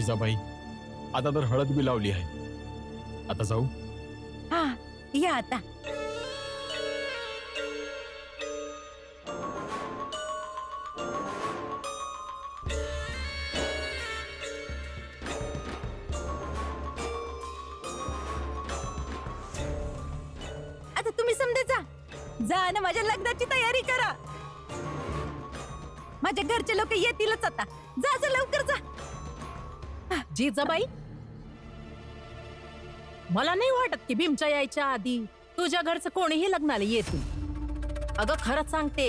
जिजाबाई, आता तर हळद बी लावली आहे. आता जाऊ. हा या आता. आता तुम्ही समजे जा ना, माझ्या लग्नाची तयारी करा. माझ्या घरचे लोक येतीलच आता. जा लवकर जा. जिजाबाई, मला नाही वाटत की भीमच्या यायच्या आधी तुझ्या घरचं कोणीही लग्नाला येतील. अगं खरंच सांगते,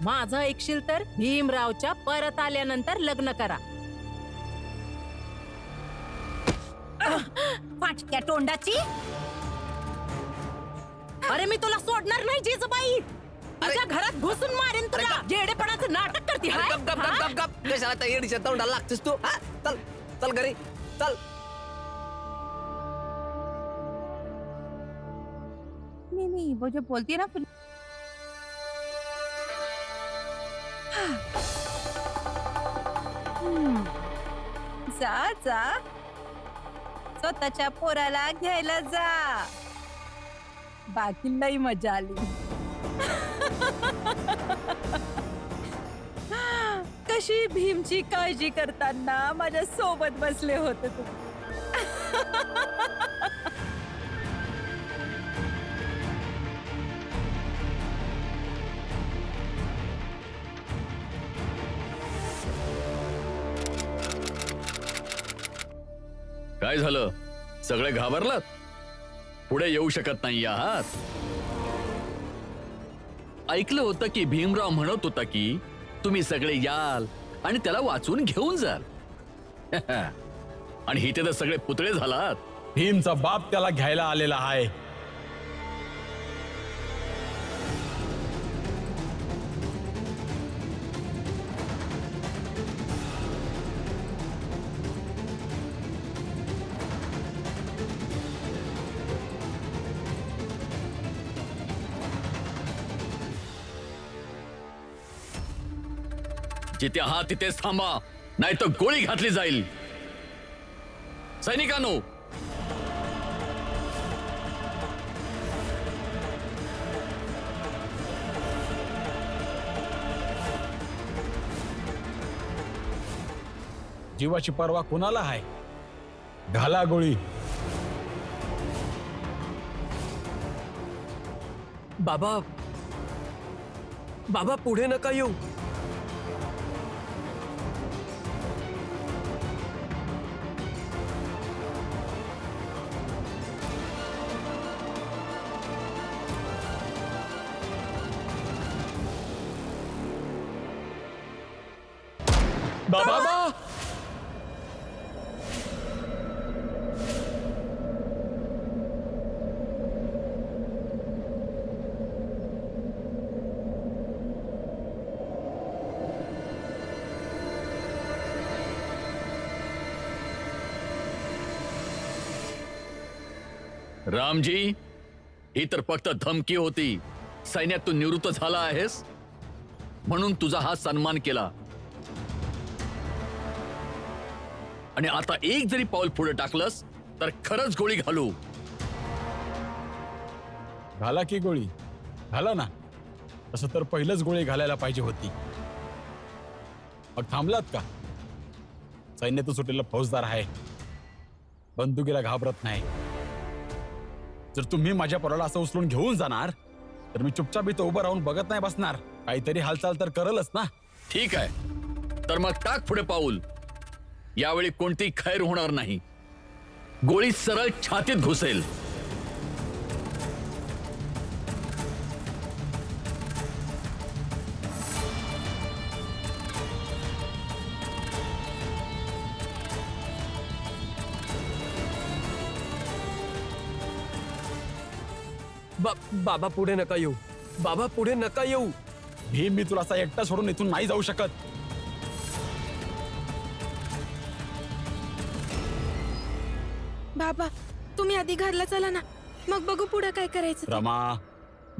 माझं ऐकशील तर भीमरावच्या परत आल्यानंतर लग्न करा. फाटक्या तोंडाची. अरे मी तुला सोडणार नाही जिजाबाई. तुझ्या घरात घुसून मारेन तुला. जेडेपणाचं नाटक करते. कशाला त्या येडीच्या तोंडाला लागतेस तू? चल चल घरी चल. नहीं वो जो बोलती है ना जा स्वतःच्या पोराला घ्यायला जा. बाकी लई मजा आली. कशी भीमची काळजी करताना माझ्या सोबत बसले होते तुम्ही. काय झालं? सगळे घाबरलात? पुढे येऊ शकत नाही आहात? ऐकलं होतं की भीमराव म्हणत होता की तुम्ही सगळे याल आणि त्याला वाचून घेऊन जाल. आणि इथे तर सगळे पुतळे झालात. भीमचा बाप त्याला घ्यायला आलेला आहे. जिथे आहात तिथेच थांबा, नाही तर गोळी घातली जाईल. सैनिकांनो, जीवाची पर्वा कोणाला आहे? घाला गोळी. बाबा बाबा पुढे नका येऊ. बाबा, रामजी, ही तर फक्त धमकी होती. सैन्यात तू निवृत्त झाला आहेस म्हणून तुझा हा सन्मान केला. आणि आता एक जरी पाऊल पुढे टाकलंस तर खरंच गोळी घालू. घाला की गोळी, घाला ना. तसं तर पहिलंच गोळी घालायला पाहिजे होती. मग थांबलात का? सैन्यातून सुटलेला फौजदार आहे, बंदुकीला घाबरत नाही. जर तुम्ही माझ्या पोराला असं उचलून घेऊन जाणार तर मी चुपचाप इथं उभं राहून बघत नाही बसणार. काहीतरी हालचाल तर करलच ना. ठीक आहे, तर मग टाक पुढे पाऊल. यावेळी कोणती खैर होणार नाही. गोळी सरळ छातीत घुसेल. बाबा पुढे नका येऊ. बाबा पुढे नका येऊ. भीम, मी तुला असा एकटा सोडून इथून नाही जाऊ शकत. बाबा तुम्ही आधी घरला चला ना, मग बघू पुढे काय करायचं. रमा,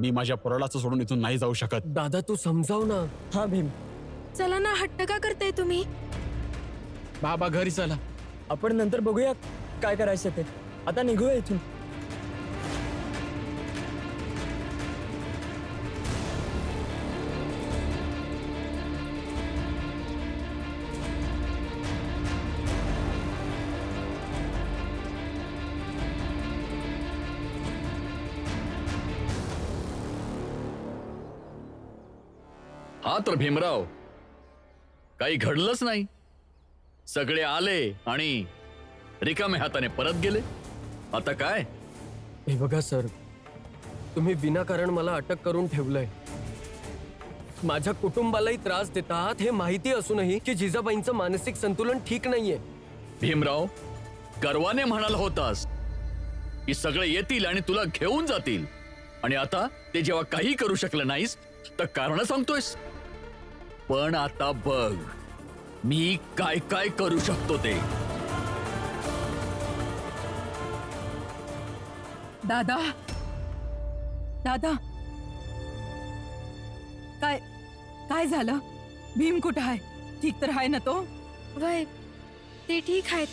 मी माझ्या पोरालाच सोडून इथून नाही जाऊ शकत. दादा तू समजाव ना. हा भीम, चला ना, हट्ट का करताय तुम्ही? बाबा घरी चला. आपण नंतर बघूया काय करायचं ते. आता निघूया इथून. हा तर भीमराव, काही घडलंच नाही. सगळे आले आणि रिकाम्या हाताने परत गेले. आता काय? हे बघा सर, तुम्ही विनाकारण मला अटक करून ठेवलंय. माझ्या कुटुंबालाही त्रास देतात हे माहिती असूनही की जिजाबाईंचं मानसिक संतुलन ठीक नाहीये. भीमराव, गर्वाने म्हणाला होतास की सगळे येतील आणि तुला घेऊन जातील, आणि आता ते जेव्हा काही करू शकलं नाहीस तर कारण सांगतोयस. पण आता बघ मी काय काय करू शकतो ते. दादा, दादा, काय काय झालं? भीम कुठं आहे? ठीक तर आहे ना तो? वय ते ठीक आहेत,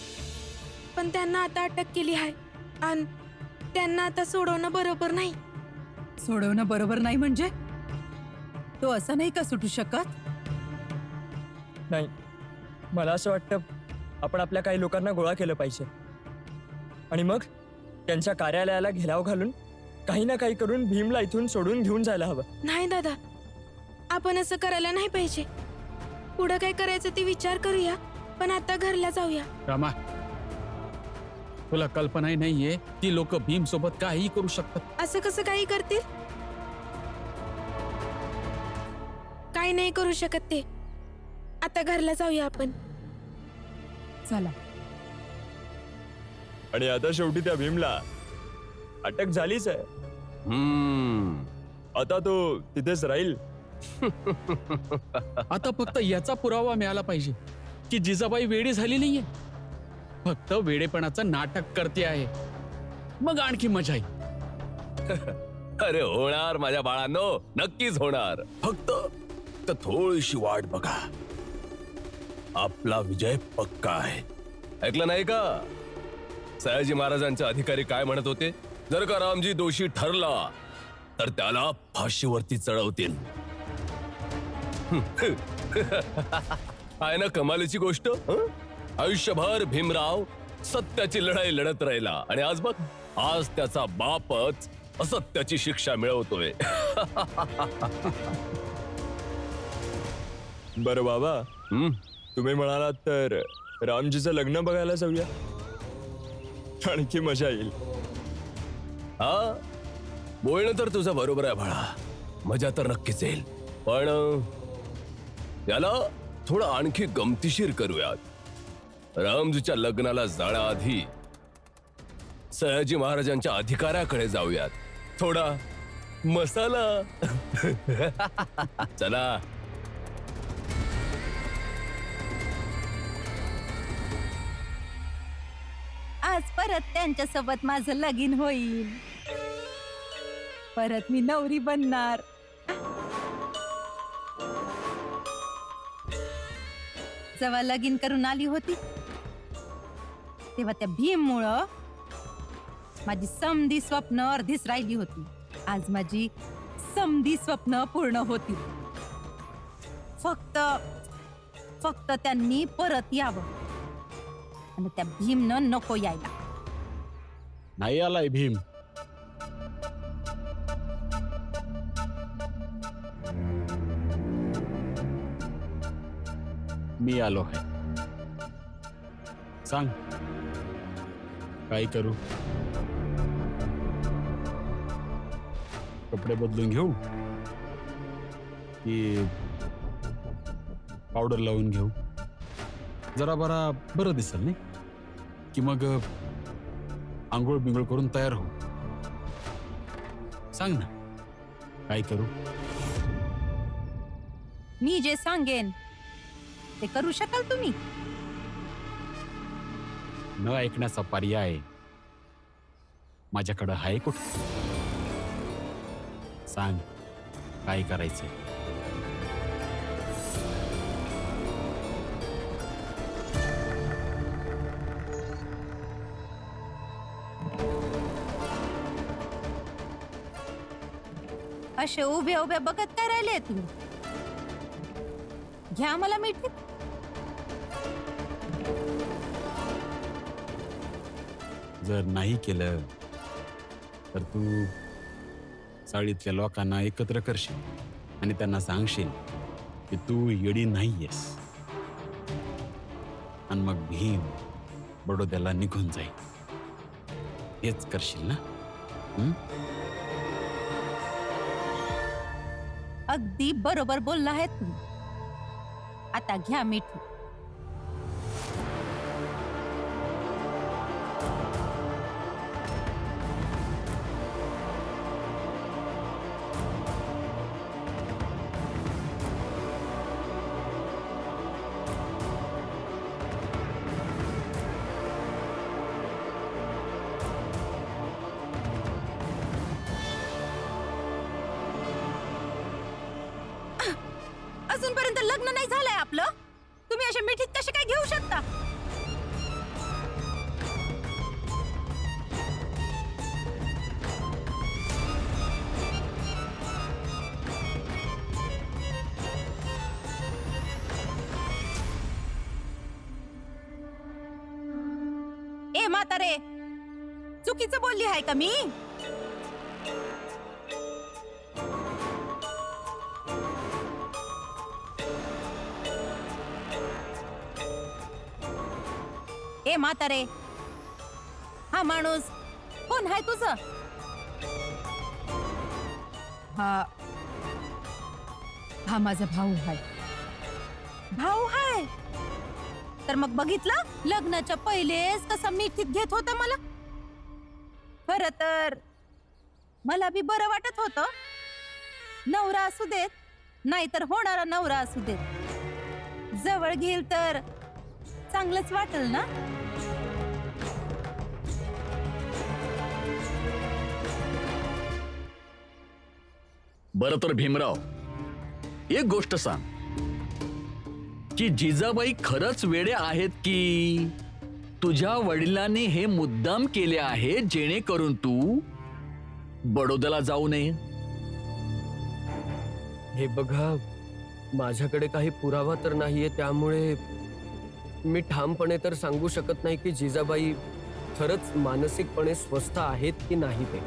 पण त्यांना आता अटक केली आहे आणि त्यांना आता सोडवणं बरोबर नाही. सोडवणं बरोबर नाही म्हणजे? तो असं नाही का सुटू शकत? नाही, मला असं वाटतं आपण आपल्या काही लोकांना गोळा केलं पाहिजे आणि मग त्यांच्या कार्यालयाला घेराव घालून काही ना काही करून भीमला इथून सोडून घेऊन जायला हवं. नाही दादा, आपण असं करायला नाही पाहिजे. पुढं काय करायचं ते विचार करूया, पण आता घरला जाऊया. रामा, तुला कल्पनाही नाहीये ती लोक भीम सोबत काहीही करू शकतात. असं कसं काही करतील? काही नाही करू शकत ते. आता घरला जाऊया आपण. चला. आणि आता शेवटी त्या भीमला अटक झालीच आहे. आता तो तिथेच राहील. आता फक्त याचा पुरावा मिळाला पाहिजे की जिजाबाई वेडी झाली नाहीये, फक्त वेडेपणाचं नाटक करते आहे. मग आणखी मजा येईल. अरे होणार माझ्या बाळांनो, नक्कीच होणार. फक्त थोडीशी वाट बघा. आपला विजय पक्का आहे. ऐकलं नाही का सयाजी महाराजांचे अधिकारी काय म्हणत होते? जर का रामजी दोषी ठरला तर त्याला फाशीवरती चढवतील. आहे ना कमालीची गोष्ट? आयुष्यभर भीमराव सत्याची लढाई लढत राहिला आणि आज बघ, आज त्याचा बापच असत्याची शिक्षा मिळवतोय. बरं बाबा, तुम्ही म्हणालात तर रामजीचं लग्न बघायला जाऊया. आणखी मजा येईल. हा, बोलणं तर तुझं बरोबर आहे बाळा, मजा तर नक्कीच येईल. पण याला थोडं आणखी गमतीशीर करूयात. रामजीच्या लग्नाला जाण्याआधी सयाजी महाराजांच्या अधिकाऱ्याकडे जाऊयात. थोडा मसाला. चला. आज परत त्यांच्या सोबत माझं लगीन होईल. परत मी नवरी बनणार. जेव्हा लगीन करून आली होती तेव्हा त्या भीममुळं माझी समधी स्वप्न अर्धीच राहिली होती. आज माझी समधी स्वप्न पूर्ण होती. फक्त त्यांनी परत यावं आणि त्या भीमनं नको यायला. नाही आलाय भीम. मी आलो आहे. सांग काय करू? कपडे बदलून घेऊ की पावडर लावून घेऊ? जरा बरं दिसेल नाही की मग आंघोळ बिंघोळ करून तयार होऊ. सांग ना काय करू? मी जे सांगेन ते करू शकाल तुम्ही? न ऐकण्याचा पर्याय माझ्याकडं आहे कुठं? सांग काय करायचंय? असे उभ्या उभ्या बघत काय राहिले तुम्ही? घ्या मला मिठी. जर नाही केलं तर तू चाळीतल्या लोकांना एकत्र करशील आणि त्यांना सांगशील की तू येडी नाहीयेस, आणि मग भीम बडोद्याला निघून जाईल. हेच करशील ना? अगदी बरोबर बोलला आहे तुम्ही. आता घ्या मिठी. अजूनपर्यंत लग्न नाही झालंय आपलं, तुम्ही अशा मिठीत कसे काय घेऊ शकता? ए म्हातारे, चुकीचं बोलली आहे का मी? ए म्हातारे, हा माणूस कोण आहे तुझं? हा माझा भाऊ आहे. भाऊ आहे तर मग बघितलं, लग्नाच्या पहिलेच कसा मिठीत घेत होता मला. खर तर मला बी बरं वाटत होतं, नवरा असू देत नाहीतर होणारा नवरा असू देत, जवळ घेईल तर चांगलंच वाटेल ना. बरं तर भीमराव, एक गोष्ट सांग की जिजाबाई खरंच वेडे आहेत की तुझ्या वडिलांनी हे मुद्दाम केले आहे जेणेकरून तू बडोद्याला जाऊ नये? हे बघा, माझ्याकडे काही पुरावा तर नाहीये, त्यामुळे मी ठामपणे तर सांगू शकत नाही की जिजाबाई खरंच मानसिकपणे स्वस्थ आहेत की नाही ते.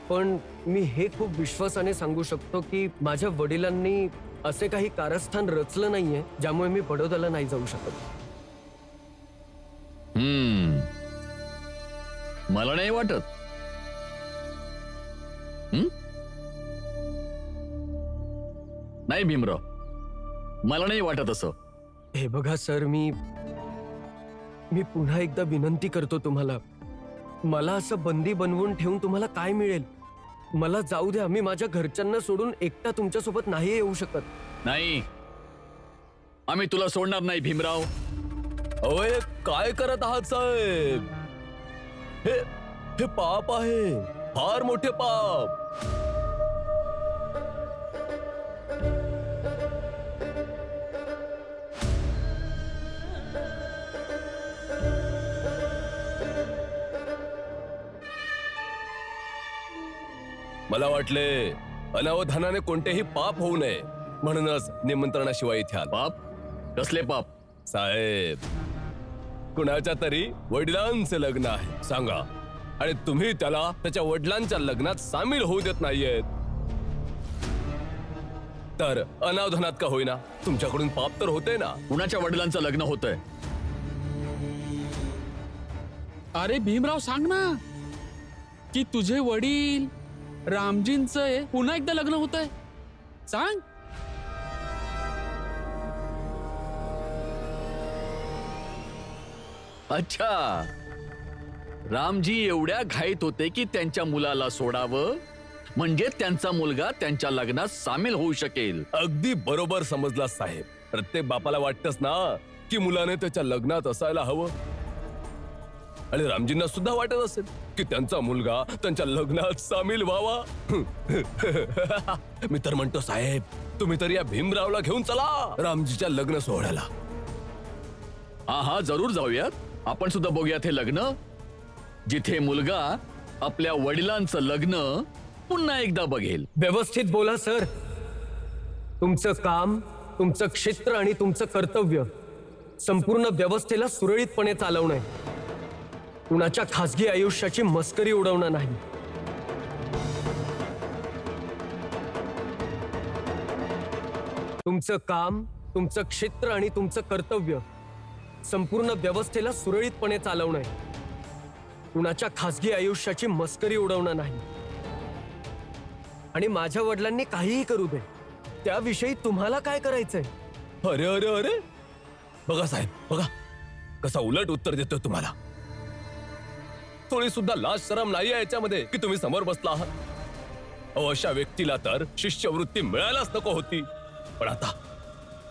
पण मी हे खूप विश्वासाने सांगू शकतो की माझ्या वडिलांनी असे काही कारस्थान रचलं नाहीये ज्यामुळे मी बडोद्याला नाही जाऊ शकत. मला नाही वाटत. नाही भीमराव, मला नाही वाटत असं. हे बघा सर, मी पुन्हा एकदा विनंती करतो तुम्हाला, मला असं बंदी बनवून ठेवून तुम्हाला काय मिळेल? मला जाऊ द्या. मी माझ्या घरच्यांना सोडून एकटा तुमच्यासोबत नाही येऊ शकत. नाही, आम्ही तुला सोडणार नाही भीमराव. अय, काय करत आहात साहेब? हे पाप आहे, फार मोठे पाप. मला वाटले अनावधानाने कोणतेही पाप होऊ नये म्हणूनच निमंत्रणाशिवाय इथे आलो. पाप? कसले पाप? साहेब, कुणाच्या तरी वडिलांचे लग्न आहे सांगा, आणि तुम्ही त्याला त्याच्या वडिलांच्या लग्नात सामील होऊ देत नाहीयेत. तर अनावधानात का होईना तुमच्याकडून पाप तर होते ना. कुणाच्या वडिलांचं लग्न होतंय? अरे भीमराव, सांग ना की तुझे वडील रामजींचं पुन्हा एकदा लग्न होतंय. सांग. अच्छा, रामजी एवढ्या घाईत होते की त्यांच्या मुलाला सोडावं म्हणजे त्यांचा मुलगा त्यांच्या लग्नात सामील होऊ शकेल. अगदी बरोबर समजला साहेब. प्रत्येक बापाला वाटतच ना की मुलाने त्याच्या लग्नात असायला हवं, आणि रामजींना सुद्धा वाटत असेल की त्यांचा मुलगा त्यांच्या लग्नात सामील व्हावा. मी तर म्हणतो साहेब, तुम्ही तर या भीमरावला घेऊन चला रामजीच्या लग्न सोहळ्याला. हा, जरूर जाऊयात. आपण सुद्धा बघूयात हे लग्न, जिथे मुलगा आपल्या वडिलांचं लग्न पुन्हा एकदा बघेल. व्यवस्थित बोला सर. तुमचं काम, तुमचं क्षेत्र आणि तुमचं कर्तव्य संपूर्ण व्यवस्थेला सुरळीतपणे चालवणं आहे. कुणाच्या खासगी आयुष्याची मस्करी उडवणं नाही. तुमचं काम, तुमचं क्षेत्र आणि तुमचं कर्तव्य संपूर्ण व्यवस्थेला सुरळीतपणे चालवणं आहे. कुणाच्या खासगी आयुष्याची मस्करी उडवणं नाही. आणि माझ्या वडिलांनी काहीही करू दे, त्याविषयी तुम्हाला काय करायचंय? अरे अरे अरे, बघा साहेब, बघा कसा उलट उत्तर देतोय तुम्हाला. थोडी सुद्धा लाज शरम नाही आहे याच्यामध्ये की तुम्ही समोर बसला आहात. अहो, अशा व्यक्तीला तर शिष्यवृत्ती मिळायलाच नको होती. पण आता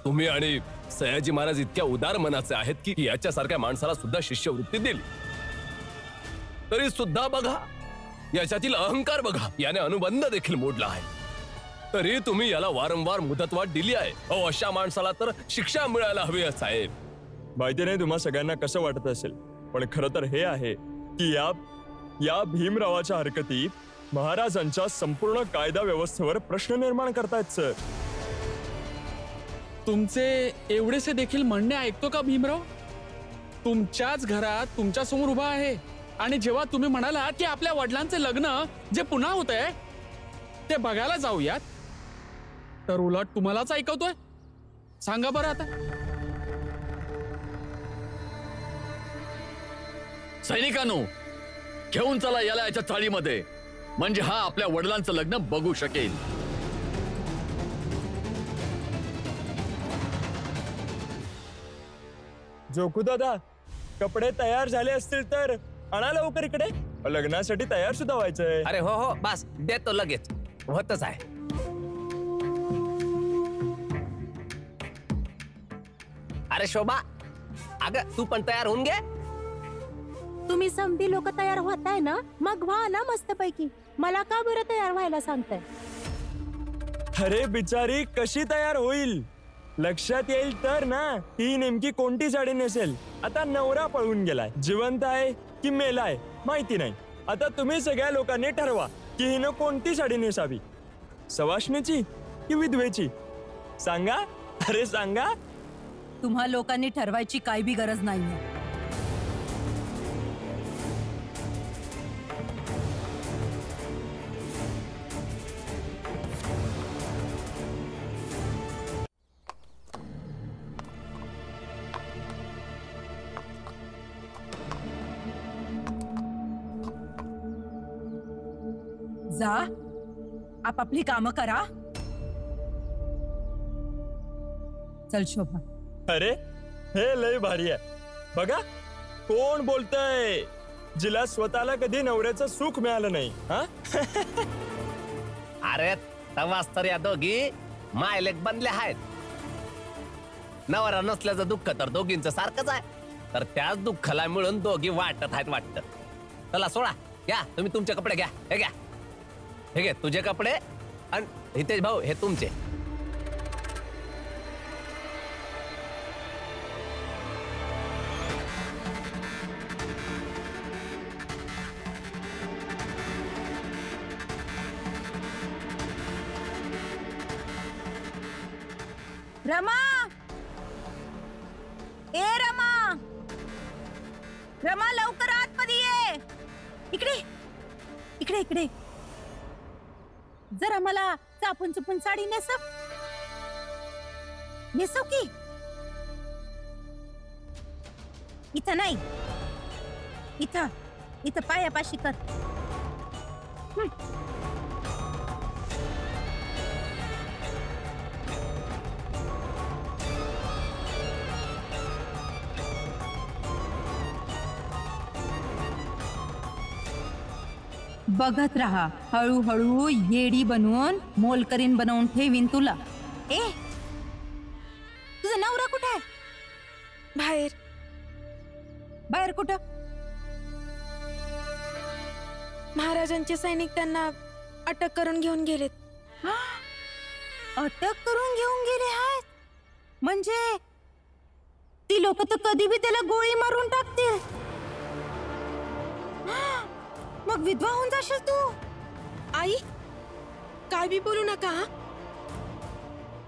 तुम्ही आणि सयाजी महाराज इतक्या उदार मनाचे आहेत की याच्यासारख्या माणसाला सुद्धा शिष्यवृत्ती दिली. तरी सुद्धा बघा, याच्यातील अहंकार बघा, याने अनुबंध देखील मोडला आहे. तरी तुम्ही याला वारंवार मुदतवाढ दिली आहे. अहो, अशा माणसाला तर शिक्षा मिळायला हवी आहे साहेब. माहिती नाही तुम्हा सगळ्यांना कसं वाटत असेल, पण खरं तर हे आहे की या भीमरावाच्या हरकती महाराजांच्या संपूर्ण कायदा व्यवस्थेवर प्रश्न निर्माण करतायत सर. तुमचे एवढेसे देखील म्हणणे ऐकतो का भीमराव? तुमच्याच घरात तुमच्या समोर उभा आहे आणि जेव्हा तुम्ही म्हणाला की आपल्या वडिलांचे लग्न जे पुन्हा होत आहे ते बघायला जाऊयात, तर उलट तुम्हालाच ऐकवतोय. सांगा बरं आता. सैनिकांनो, घेऊन चला याला याच्या चाळीमध्ये, म्हणजे हा आपल्या वडिलांचं लग्न बघू शकेल. जोखू दादा, कपडे तयार झाले असतील तर आणा लवकर इकडे. लग्नासाठी तयार सुद्धा व्हायचंय. अरे हो हो, बस देतो लगेच. होतच आहे. अरे शोभा, अगं तू पण तयार होऊन घे. तुम्ही समधी लोक तयार होताय ना, मग व्हा ना मस्तपैकी. मला का बरं तयार व्हायला सांगताय? अरे बिचारी कशी तयार होईल? लक्षात येईल तर ना ती नेमकी कोणती साडी नेसेल. आता नवरा पळून गेलाय, जिवंत आहे की मेलाय माहिती नाही. आता तुम्ही सगळ्या लोकांनी ठरवा की हिनं कोणती साडी नेसावी, सवाष्णीची की विधवेची. सांगा, अरे सांगा. तुम्हा लोकांनी ठरवायची काही बी गरज नाहीये. जा, आपापली कामं करा. चल शोभा. अरे हे लय भारी आहे. बघा कोण बोलतय, जिला स्वतःला कधी नवऱ्याचं सुख मिळालं नाही. हा अरे तवाच तर या दोघी मायलेक बनले आहेत. नवरा नसल्याचं दुःख तर दोघींचं सारखंच आहे. तर त्याच दुःखाला मिळून दोघी वाटत आहेत वाटत. चला सोडा, घ्या तुम्ही तुमचे कपडे घ्या. हे घ्या, हे घे तुझे कपडे, आणि हितेश भाऊ हे तुमचे. रमा, ए रमा, रमा लवकर आतमध्ये ये. इकडे इकडे इकडे. जरा मला चापून चुपून साडी नेसव. नेसव की. इथं नाही, इथं इथं पायापाशी कर. बघत राहा, हळूहळू येडी बनवून मोलकरीन बनवून ठेवीन तुला. ए, तुझा नवरा कुठे आहे? बाहेर. बाहेर कुठं? महाराजांचे सैनिक त्यांना अटक करून घेऊन गेलेत. अटक करून घेऊन गेले आहेत म्हणजे ती लोक तर कधी बी त्याला गोळी मारून टाकतील. मग विधवा होऊन जाशील तू. आई, काय बी बोलू नका हा.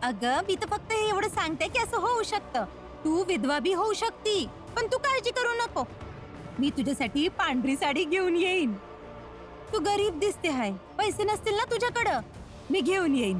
अगं मी तर फक्त हे एवढं सांगते की असं होऊ शकतं. तू विधवा बी होऊ शकती, पण तू काळजी करू नको. मी तुझ्यासाठी पांढरी साडी घेऊन येईन. तू गरीब दिसते हाय, पैसे नसतील ना तुझ्याकडं, मी घेऊन येईन.